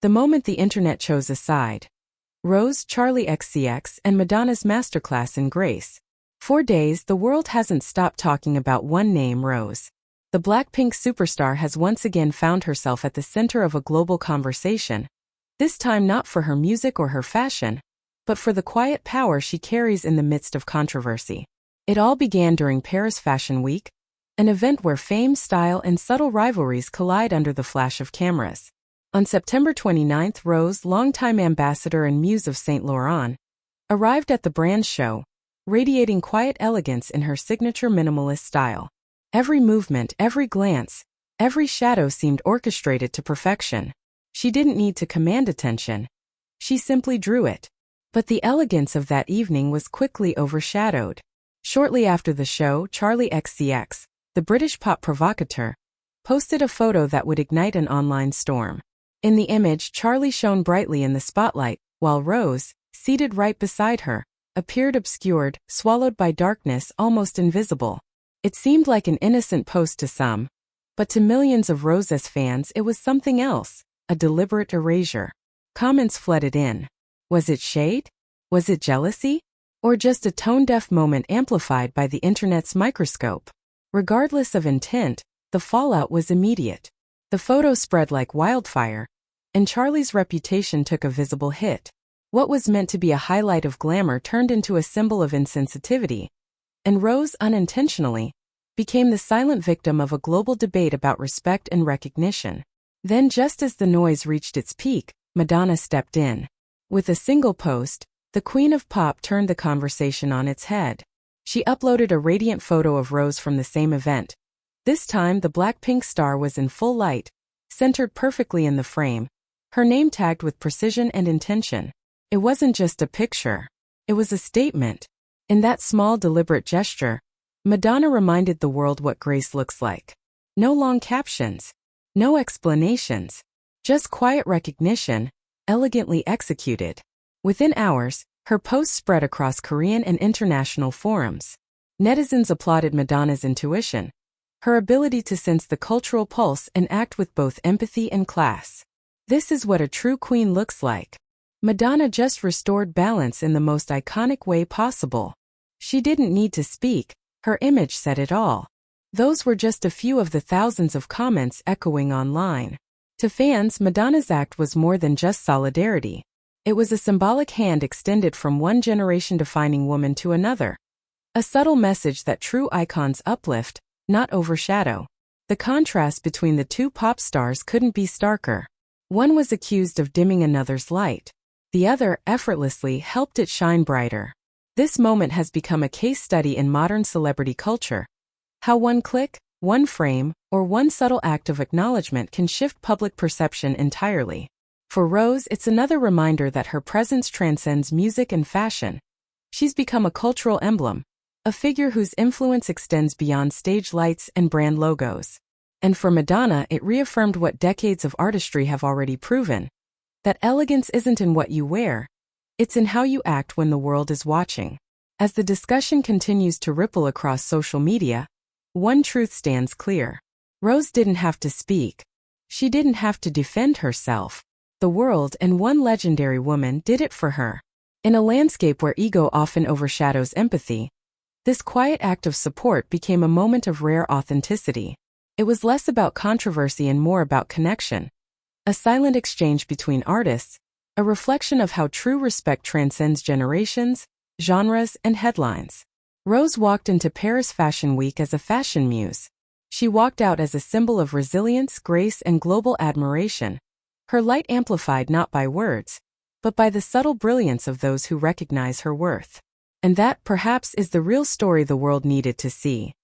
The moment the internet chose a side. Rose, Charlie XCX, and Madonna's masterclass in grace. 4 days, the world hasn't stopped talking about one name, Rose. The Blackpink superstar has once again found herself at the center of a global conversation. This time not for her music or her fashion, but for the quiet power she carries in the midst of controversy. It all began during Paris Fashion Week, an event where fame, style, and subtle rivalries collide under the flash of cameras. On September 29, Rose, longtime ambassador and muse of Saint Laurent, arrived at the brand's show, radiating quiet elegance in her signature minimalist style. Every movement, every glance, every shadow seemed orchestrated to perfection. She didn't need to command attention. She simply drew it. But the elegance of that evening was quickly overshadowed. Shortly after the show, Charlie XCX, the British pop provocateur, posted a photo that would ignite an online storm. In the image, Charlie shone brightly in the spotlight, while Rose, seated right beside her, appeared obscured, swallowed by darkness, almost invisible. It seemed like an innocent post to some, but to millions of Rosé's fans it was something else, a deliberate erasure. Comments flooded in. Was it shade? Was it jealousy? Or just a tone-deaf moment amplified by the internet's microscope? Regardless of intent, the fallout was immediate. The photo spread like wildfire, and Charlie's reputation took a visible hit. What was meant to be a highlight of glamour turned into a symbol of insensitivity, and Rose, unintentionally, became the silent victim of a global debate about respect and recognition. Then, just as the noise reached its peak, Madonna stepped in. With a single post, the Queen of Pop turned the conversation on its head. She uploaded a radiant photo of Rose from the same event. This time, the Blackpink star was in full light, centered perfectly in the frame, her name tagged with precision and intention. It wasn't just a picture. It was a statement. In that small, deliberate gesture, Madonna reminded the world what grace looks like. No long captions. No explanations. Just quiet recognition, elegantly executed. Within hours, her post spread across Korean and international forums. Netizens applauded Madonna's intuition, her ability to sense the cultural pulse and act with both empathy and class. This is what a true queen looks like. Madonna just restored balance in the most iconic way possible. She didn't need to speak, her image said it all. Those were just a few of the thousands of comments echoing online. To fans, Madonna's act was more than just solidarity. It was a symbolic hand extended from one generation-defining woman to another. A subtle message that true icons uplift, not overshadow. The contrast between the two pop stars couldn't be starker. One was accused of dimming another's light. The other, effortlessly, helped it shine brighter. This moment has become a case study in modern celebrity culture. How one click, one frame, or one subtle act of acknowledgement can shift public perception entirely. For Rose, it's another reminder that her presence transcends music and fashion. She's become a cultural emblem, a figure whose influence extends beyond stage lights and brand logos. And for Madonna, it reaffirmed what decades of artistry have already proven: that elegance isn't in what you wear, it's in how you act when the world is watching. As the discussion continues to ripple across social media, one truth stands clear. Rose didn't have to speak. She didn't have to defend herself. The world and one legendary woman did it for her. In a landscape where ego often overshadows empathy, this quiet act of support became a moment of rare authenticity. It was less about controversy and more about connection. A silent exchange between artists, a reflection of how true respect transcends generations, genres, and headlines. Rose walked into Paris Fashion Week as a fashion muse. She walked out as a symbol of resilience, grace, and global admiration. Her light amplified not by words, but by the subtle brilliance of those who recognize her worth. And that, perhaps, is the real story the world needed to see.